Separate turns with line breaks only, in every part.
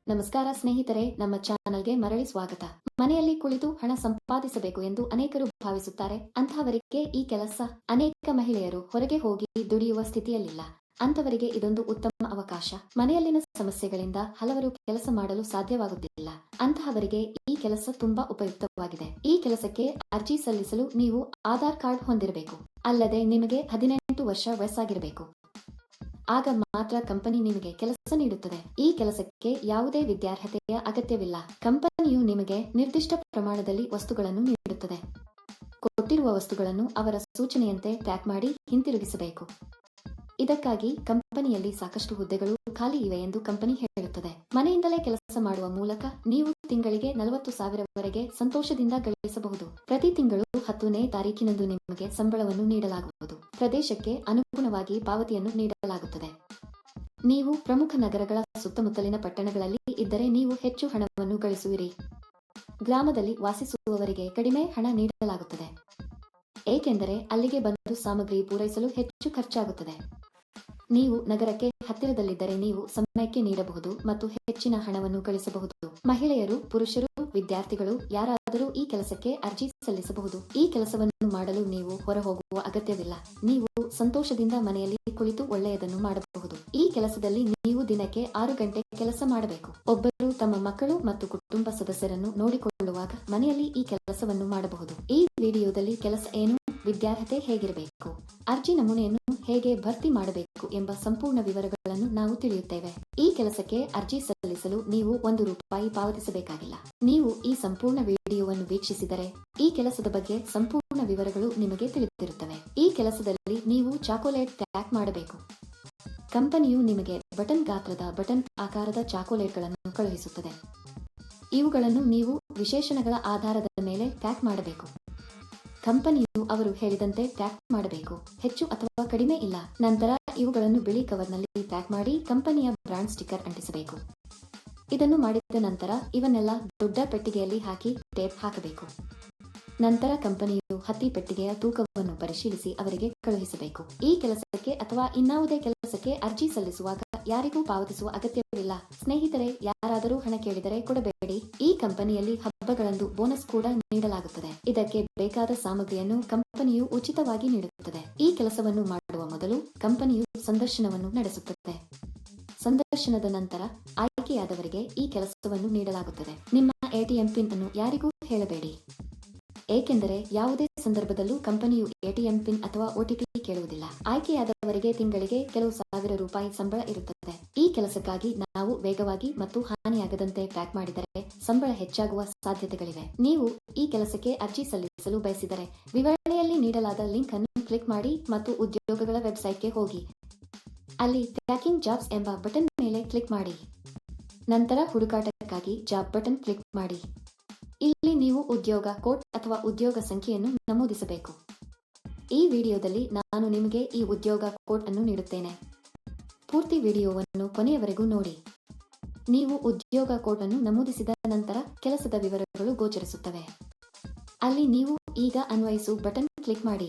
ನಮಸ್ಕಾರ ಸ್ನೇಹಿತರೆ, ನಮ್ಮ ಚಾನಲ್ಗೆ ಮರಳಿ ಸ್ವಾಗತ. ಮನೆಯಲ್ಲಿ ಕುಳಿತು ಹಣ ಸಂಪಾದಿಸಬೇಕು ಎಂದು ಅನೇಕರು ಭಾವಿಸುತ್ತಾರೆ. ಅಂತಹವರಿಗೆ ಈ ಕೆಲಸ. ಅನೇಕ ಮಹಿಳೆಯರು ಹೊರಗೆ ಹೋಗಿ ದುಡಿಯುವ ಸ್ಥಿತಿಯಲ್ಲಿಲ್ಲ. ಅಂತವರಿಗೆ ಇದೊಂದು ಉತ್ತಮ ಅವಕಾಶ. ಮನೆಯಲ್ಲಿನ ಸಮಸ್ಯೆಗಳಿಂದ ಹಲವರು ಕೆಲಸ ಮಾಡಲು ಸಾಧ್ಯವಾಗುತ್ತಿಲ್ಲ. ಅಂತಹವರಿಗೆ ಈ ಕೆಲಸ ತುಂಬಾ ಉಪಯುಕ್ತವಾಗಿದೆ. ಈ ಕೆಲಸಕ್ಕೆ ಅರ್ಜಿ ಸಲ್ಲಿಸಲು ನೀವು ಆಧಾರ್ ಕಾರ್ಡ್ ಹೊಂದಿರಬೇಕು. ಅಲ್ಲದೆ ನಿಮಗೆ 18 ವರ್ಷ ವಯಸ್ಸಾಗಿರಬೇಕು. ಆಗ ಮಾತ್ರ ಕಂಪನಿ ನಿಮಗೆ ಕೆಲಸ ನೀಡುತ್ತದೆ. ಈ ಕೆಲಸಕ್ಕೆ ಯಾವುದೇ ವಿದ್ಯಾರ್ಹತೆಯ ಅಗತ್ಯವಿಲ್ಲ. ಕಂಪನಿಯು ನಿಮಗೆ ನಿರ್ದಿಷ್ಟ ಪ್ರಮಾಣದಲ್ಲಿ ವಸ್ತುಗಳನ್ನು ನೀಡುತ್ತದೆ. ಕೊಟ್ಟಿರುವ ವಸ್ತುಗಳನ್ನು ಅವರ ಸೂಚನೆಯಂತೆ ಪ್ಯಾಕ್ ಮಾಡಿ ಹಿಂತಿರುಗಿಸಬೇಕು. ಇದಕ್ಕಾಗಿ ಕಂಪನಿಯಲ್ಲಿ ಸಾಕಷ್ಟು ಹುದ್ದೆಗಳು ಖಾಲಿ ಇವೆ ಎಂದು ಕಂಪನಿ ಹೇಳುತ್ತದೆ. ಮನೆಯಿಂದಲೇ ಕೆಲಸ ಮಾಡುವ ಮೂಲಕ ನೀವು ತಿಂಗಳಿಗೆ 40,000ವರೆಗೆ ಸಂತೋಷದಿಂದ ಗಳಿಸಬಹುದು. ಪ್ರತಿ ತಿಂಗಳು 10ನೇ ತಾರೀಕಿನಂದು ನಿಮಗೆ ಸಂಬಳವನ್ನು ನೀಡಲಾಗುವುದು. ಪ್ರದೇಶಕ್ಕೆ ಅನುಗುಣವಾಗಿ ಪಾವತಿಯನ್ನು ನೀಡಲಾಗುತ್ತದೆ. ನೀವು ಪ್ರಮುಖ ನಗರಗಳ ಸುತ್ತಮುತ್ತಲಿನ ಪಟ್ಟಣಗಳಲ್ಲಿ ಇದ್ದರೆ ನೀವು ಹೆಚ್ಚು ಹಣವನ್ನು ಗಳಿಸುವಿರಿ. ಗ್ರಾಮದಲ್ಲಿ ವಾಸಿಸುವವರಿಗೆ ಕಡಿಮೆ ಹಣ ನೀಡಲಾಗುತ್ತದೆ. ಏಕೆಂದರೆ ಅಲ್ಲಿಗೆ ಬಂದು ಸಾಮಗ್ರಿ ಪೂರೈಸಲು ಹೆಚ್ಚು ಖರ್ಚಾಗುತ್ತದೆ. ನೀವು ನಗರಕ್ಕೆ ಹತ್ತಿರದಲ್ಲಿದ್ದರೆ ನೀವು ಸಮಯಕ್ಕೆ ನೀಡಬಹುದು ಮತ್ತು ಹೆಚ್ಚಿನ ಹಣವನ್ನು ಗಳಿಸಬಹುದು. ಮಹಿಳೆಯರು, ಪುರುಷರು, ವಿದ್ಯಾರ್ಥಿಗಳು ಯಾರಾದರೂ ಈ ಕೆಲಸಕ್ಕೆ ಅರ್ಜಿ ಸಲ್ಲಿಸಬಹುದು. ಈ ಕೆಲಸವನ್ನು ಮಾಡಲು ನೀವು ಹೊರಹೋಗುವ ಅಗತ್ಯವಿಲ್ಲ. ನೀವು ಸಂತೋಷದಿಂದ ಮನೆಯಲ್ಲಿ ಕುಳಿತು ಒಳ್ಳೆಯದನ್ನು ಮಾಡಬಹುದು. ಈ ಕೆಲಸದಲ್ಲಿ ನೀವು ದಿನಕ್ಕೆ 6 ಗಂಟೆ ಕೆಲಸ ಮಾಡಬೇಕು. ಒಬ್ಬರು ತಮ್ಮ ಮಕ್ಕಳು ಮತ್ತು ಕುಟುಂಬ ಸದಸ್ಯರನ್ನು ನೋಡಿಕೊಳ್ಳುವಾಗ ಮನೆಯಲ್ಲಿ ಈ ಕೆಲಸವನ್ನು ಮಾಡಬಹುದು. ಈ ವಿಡಿಯೋದಲ್ಲಿ ಕೆಲಸ ಏನು, ವಿದ್ಯಾರ್ಹತೆ ಹೇಗಿರಬೇಕು, ಅರ್ಜಿ ನಮೂನೆಯನ್ನು ಹೇಗೆ ಭರ್ತಿ ಮಾಡಬೇಕು ಎಂಬ ಸಂಪೂರ್ಣ ವಿವರಗಳನ್ನು ನಾವು ತಿಳಿಯುತ್ತೇವೆ. ಈ ಕೆಲಸಕ್ಕೆ ಅರ್ಜಿ ಸಲ್ಲಿಸಲು ನೀವು ₹1 ಪಾವತಿಸಬೇಕಾಗಿಲ್ಲ. ನೀವು ಈ ಸಂಪೂರ್ಣ ವಿಡಿಯೋವನ್ನು ವೀಕ್ಷಿಸಿದರೆ ಈ ಕೆಲಸದ ಬಗ್ಗೆ ಸಂಪೂರ್ಣ ವಿವರಗಳು ನಿಮಗೆ ತಿಳಿದಿರುತ್ತವೆ. ಈ ಕೆಲಸದಲ್ಲಿ ನೀವು ಚಾಕೊಲೇಟ್ ಪ್ಯಾಕ್ ಮಾಡಬೇಕು. ಕಂಪನಿಯು ನಿಮಗೆ ಬಟನ್ ಗಾತ್ರದ ಬಟನ್ ಆಕಾರದ ಚಾಕೊಲೇಟ್ಗಳನ್ನು ಕಳುಹಿಸುತ್ತದೆ. ಇವುಗಳನ್ನು ನೀವು ವಿಶೇಷಣಗಳ ಆಧಾರದ ಮೇಲೆ ಪ್ಯಾಕ್ ಮಾಡಬೇಕು. ಕಂಪನಿಯು ಅವರು ಹೇಳಿದಂತೆ ಪ್ಯಾಕ್ ಮಾಡಬೇಕು. ಹೆಚ್ಚು ಅಥವಾ ಕಡಿಮೆ ಇಲ್ಲ. ನಂತರ ಇವುಗಳನ್ನು ಬಿಳಿ ಕವರ್ನಲ್ಲಿ ಪ್ಯಾಕ್ ಮಾಡಿ ಕಂಪನಿಯ ಬ್ರಾಂಡ್ ಸ್ಟಿಕ್ಕರ್ ಅಂಟಿಸಬೇಕು. ಇದನ್ನು ಮಾಡಿದ ನಂತರ ಇವನ್ನೆಲ್ಲ ದೊಡ್ಡ ಪೆಟ್ಟಿಗೆಯಲ್ಲಿ ಹಾಕಿ ಟೇಪ್ ಹಾಕಬೇಕು. ನಂತರ ಕಂಪನಿಯು ಹತ್ತಿ ಪೆಟ್ಟಿಗೆಯ ತೂಕವನ್ನು ಪರಿಶೀಲಿಸಿ ಅವರಿಗೆ ಕಳುಹಿಸಬೇಕು. ಈ ಕೆಲಸಕ್ಕೆ ಅಥವಾ ಇನ್ನಾವುದೇ ಕೆಲಸಕ್ಕೆ ಅರ್ಜಿ ಸಲ್ಲಿಸುವಾಗ ಯಾರಿಗೂ ಪಾವತಿಸುವ ಅಗತ್ಯವಿಲ್ಲ. ಸ್ನೇಹಿತರೆ, ಯಾರಾದರೂ ಹಣ ಕೇಳಿದರೆ ಕೊಡಬೇಡಿ. ಈ ಕಂಪನಿಯಲ್ಲಿ ಹಬ್ಬಗಳಂದು ಬೋನಸ್ ಕೂಡ ನೀಡಲಾಗುತ್ತದೆ. ಇದಕ್ಕೆ ಬೇಕಾದ ಸಾಮಗ್ರಿಯನ್ನು ಕಂಪನಿಯು ಉಚಿತವಾಗಿ ನೀಡುತ್ತದೆ. ಈ ಕೆಲಸವನ್ನು ಮಾಡುವ ಮೊದಲು ಕಂಪನಿಯು ಸಂದರ್ಶನವನ್ನು ನಡೆಸುತ್ತದೆ. ಸಂದರ್ಶನದ ನಂತರ ಆಯ್ಕೆಯಾದವರಿಗೆ ಈ ಕೆಲಸವನ್ನು ನೀಡಲಾಗುತ್ತದೆ. ನಿಮ್ಮ ATM ಪಿನ್ ಅನ್ನು ಯಾರಿಗೂ ಹೇಳಬೇಡಿ. ಏಕೆಂದರೆ ಯಾವುದೇ ಸಂದರ್ಭದಲ್ಲೂ ಕಂಪನಿಯು ATM ಪಿನ್ ಅಥವಾ OTP ಕೇಳುವುದಿಲ್ಲ. ಆಯ್ಕೆಯಾದವರಿಗೆ ತಿಂಗಳಿಗೆ ಕೆಲವು ₹1,000 ಸಂಬಳ ಇರುತ್ತದೆ. ಈ ಕೆಲಸಕ್ಕಾಗಿ ನಾವು ವೇಗವಾಗಿ ಮತ್ತು ಹಾನಿಯಾಗದಂತೆ ಪ್ಯಾಕ್ ಮಾಡಿದರೆ ಸಂಬಳ ಹೆಚ್ಚಾಗುವ ಸಾಧ್ಯತೆಗಳಿವೆ. ನೀವು ಈ ಕೆಲಸಕ್ಕೆ ಅರ್ಜಿ ಸಲ್ಲಿಸಲು ಬಯಸಿದರೆ ವಿವರಣೆಯಲ್ಲಿ ನೀಡಲಾದ ಲಿಂಕ್ ಅನ್ನು ಕ್ಲಿಕ್ ಮಾಡಿ ಮತ್ತು ಉದ್ಯೋಗಗಳ ವೆಬ್ಸೈಟ್ಗೆ ಹೋಗಿ. ಅಲ್ಲಿ ಪ್ಯಾಕಿಂಗ್ ಜಾಬ್ಸ್ ಎಂಬ ಬಟನ್ ಮೇಲೆ ಕ್ಲಿಕ್ ಮಾಡಿ. ನಂತರ ಹುಡುಕಾಟಕ್ಕಾಗಿ ಜಾಬ್ ಬಟನ್ ಕ್ಲಿಕ್ ಮಾಡಿ. ಇಲ್ಲಿ ನೀವು ಉದ್ಯೋಗ ಕೋಡ್ ಅಥವಾ ಉದ್ಯೋಗ ಸಂಖ್ಯೆಯನ್ನು ನಮೂದಿಸಬೇಕು. ಈ ವಿಡಿಯೋದಲ್ಲಿ ನಾನು ನಿಮಗೆ ಈ ಉದ್ಯೋಗ ಕೋಡ್ ಅನ್ನು ನೀಡುತ್ತೇನೆ. ಪೂರ್ತಿ ವಿಡಿಯೋವನ್ನು ಕೊನೆಯವರೆಗೂ ನೋಡಿ. ನೀವು ಉದ್ಯೋಗ ಕೋಡ್ ಅನ್ನು ನಮೂದಿಸಿದ ನಂತರ ಕೆಲಸದ ವಿವರಗಳು ಗೋಚರಿಸುತ್ತವೆ. ಅಲ್ಲಿ ನೀವು ಈಗ ಅನ್ವಯಿಸು ಬಟನ್ ಕ್ಲಿಕ್ ಮಾಡಿ.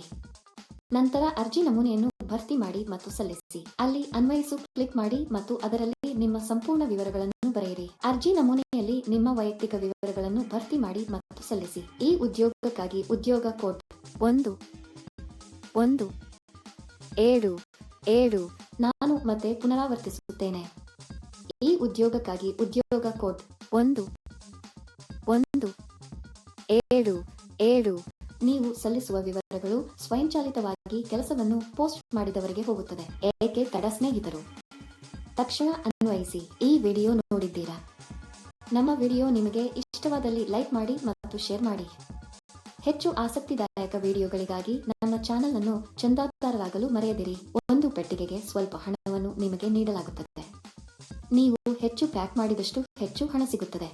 ನಂತರ ಅರ್ಜಿ ನಮೂನೆಯನ್ನು ಭರ್ತಿ ಮಾಡಿ ಮತ್ತು ಸಲ್ಲಿಸಿ. ಅಲ್ಲಿ ಅನ್ವಯಿಸು ಕ್ಲಿಕ್ ಮಾಡಿ ಮತ್ತು ಅದರಲ್ಲಿ ನಿಮ್ಮ ಸಂಪೂರ್ಣ ವಿವರಗಳನ್ನು ಬರೆಯಿರಿ. ಅರ್ಜಿ ನಮೂನೆಯಲ್ಲಿ ನಿಮ್ಮ ವೈಯಕ್ತಿಕ ವಿವರಗಳನ್ನು ಭರ್ತಿ ಮಾಡಿ ಮತ್ತು ಸಲ್ಲಿಸಿ. ಈ ಉದ್ಯೋಗಕ್ಕಾಗಿ ಉದ್ಯೋಗ ಕೋಡ್ 1177. ನಾನು ಮತ್ತೆ ಪುನರಾವರ್ತಿಸುತ್ತೇನೆ. ಈ ಉದ್ಯೋಗಕ್ಕಾಗಿ ಉದ್ಯೋಗ ಕೋಡ್ 1177. ನೀವು ಸಲ್ಲಿಸುವ ವಿವರಗಳು ಸ್ವಯಂಚಾಲಿತವಾಗಿ ಕೆಲಸವನ್ನು ಪೋಸ್ಟ್ ಮಾಡಿದವರಿಗೆ ಹೋಗುತ್ತದೆ. ಏಕೆ ತಡ ಸ್ನೇಹಿತರು? ತಕ್ಷಣ ಅನ್ವಯಿಸಿ. ಈ ವಿಡಿಯೋ ನೋಡಿದ್ದೀರಾ? ನಮ್ಮ ವಿಡಿಯೋ ನಿಮಗೆ ಇಷ್ಟವಾದಲ್ಲಿ ಲೈಕ್ ಮಾಡಿ ಮತ್ತು ಶೇರ್ ಮಾಡಿ. ಹೆಚ್ಚು ಆಸಕ್ತಿದಾಯಕ ವಿಡಿಯೋಗಳಿಗಾಗಿ ನನ್ನ ಚಾನೆಲ್ ಅನ್ನು ಚಂದಾದಾರರಾಗಲು ಮರೆಯದಿರಿ. ಒಂದು ಪೆಟ್ಟಿಗೆಗೆ ಸ್ವಲ್ಪ ಹಣವನ್ನು ನಿಮಗೆ ನೀಡಲಾಗುತ್ತದೆ. ನೀವು ಹೆಚ್ಚು ಪ್ಯಾಕ್ ಮಾಡಿದಷ್ಟು ಹೆಚ್ಚು ಹಣ ಸಿಗುತ್ತದೆ.